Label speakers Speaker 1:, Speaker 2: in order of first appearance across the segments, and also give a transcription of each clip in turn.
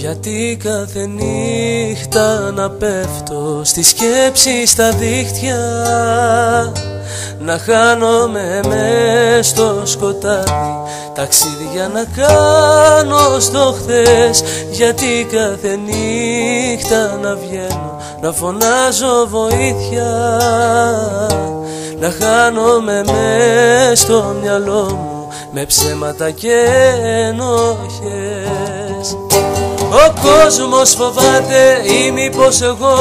Speaker 1: Γιατί κάθε νύχτα να πέφτω στη σκέψη στα δίχτυα, να χάνομαι μες στο σκοτάδι, ταξίδια να κάνω στο χθες. Γιατί κάθε νύχτα να βγαίνω, να φωνάζω βοήθεια, να χάνομαι μες στο μυαλό μου με ψέματα και ενοχές. Ο κόσμος φοβάται ή μήπως εγώ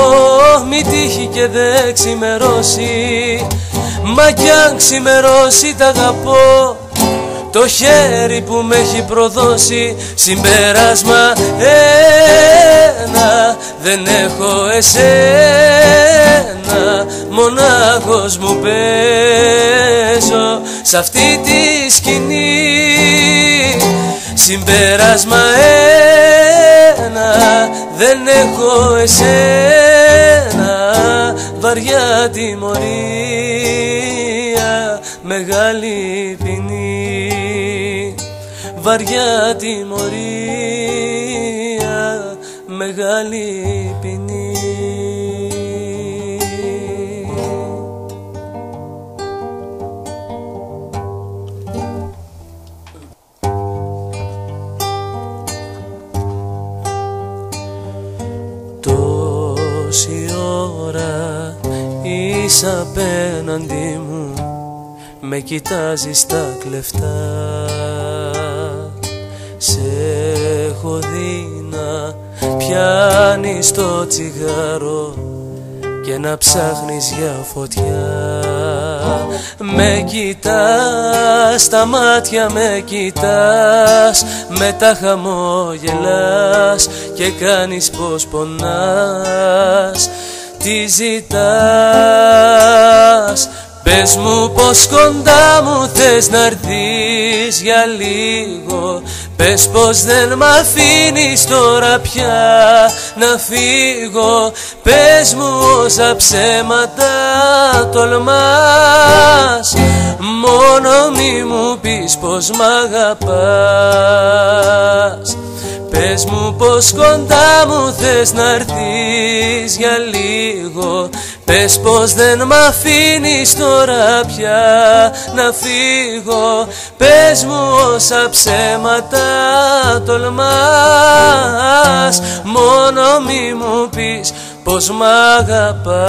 Speaker 1: μη τύχει και δεν ξημερώσει. Μα κι αν ξημερώσει τ' αγαπώ, το χέρι που με έχει προδώσει. Συμπέρασμα ένα, δεν έχω εσένα, μονάχος μου παίζω σ' αυτή τη σκηνή. Συμπέρασμα ένα, δεν έχω εσένα, βαριά τιμωρία, μεγάλη ποινή. Βαριά τιμωρία, μεγάλη ποινή. Τόση ώρα είσαι απέναντι μου, με κοιτάζεις τα κλεφτά. Σε έχω δει να πιάνεις το τσιγάρο και να ψάχνεις για φωτιά. Με κοιτάς, τα μάτια με κοιτάς, μετά χαμόγελας και κάνεις πως πονάς. Τι ζητάς, πες μου πως κοντά μου θες να'ρθείς για λίγο. Πες πως δεν μ' αφήνεις τώρα πια να φύγω. Πες μου όσα ψέματα τολμάς, μόνο μη μου πεις πως μ' αγαπάς. Πες μου πως κοντά μου θες να'ρθείς για λίγο. Πες πως δεν μ' αφήνεις τώρα πια να φύγω. Πες μου όσα ψέματα τολμάς, μόνο μη μου πεις πως μ' αγαπάς.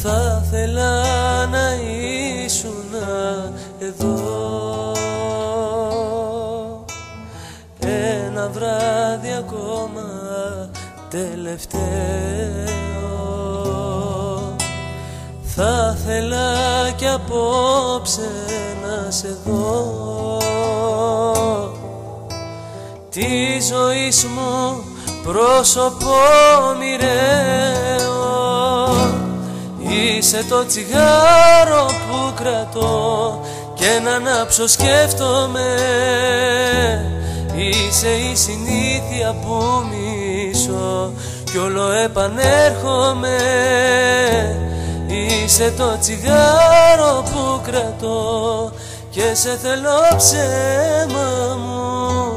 Speaker 1: Θα θέλα να ήσουν εδώ ένα βράδυ ακόμα τελευταίο. Θα θέλα κι απόψε να σε δω, τη ζωής μου πρόσωπο μοιραίο. Είσαι το τσιγάρο που κρατώ και να ανάψω σκέφτομαι. Είσαι η συνήθεια που μισώ κι όλο επανέρχομαι. Είσαι το τσιγάρο που κρατώ και σε θέλω ψέμα μου,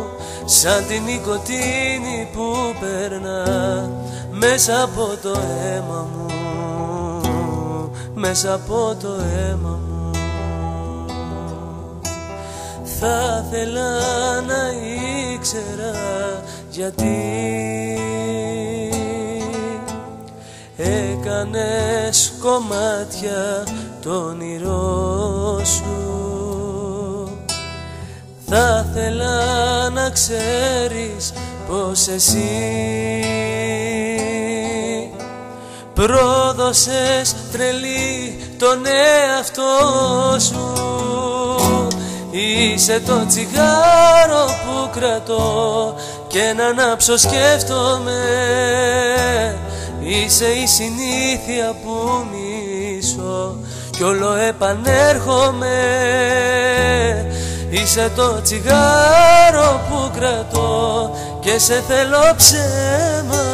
Speaker 1: σαν την νοικοτήνη που περνά μέσα από το αίμα μου, μέσα από το αίμα μου. Θα θέλα να ήξερα γιατί έκανες κομμάτια το όνειρό σου. Θα θέλα να ξέρεις πως εσύ πρόδωσες τρελή τον εαυτό σου. Είσαι το τσιγάρο που κρατώ και να ανάψω σκέφτομαι. Είσαι η συνήθεια που μισώ κι όλο επανέρχομαι. Είσαι το τσιγάρο που κρατώ και και σε θέλω ψέμα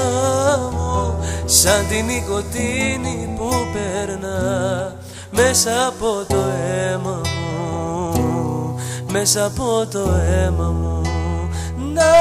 Speaker 1: μου, σαν την νοικοτήνη που περνά μέσα από το αίμα μου, μέσα από το αίμα μου. Να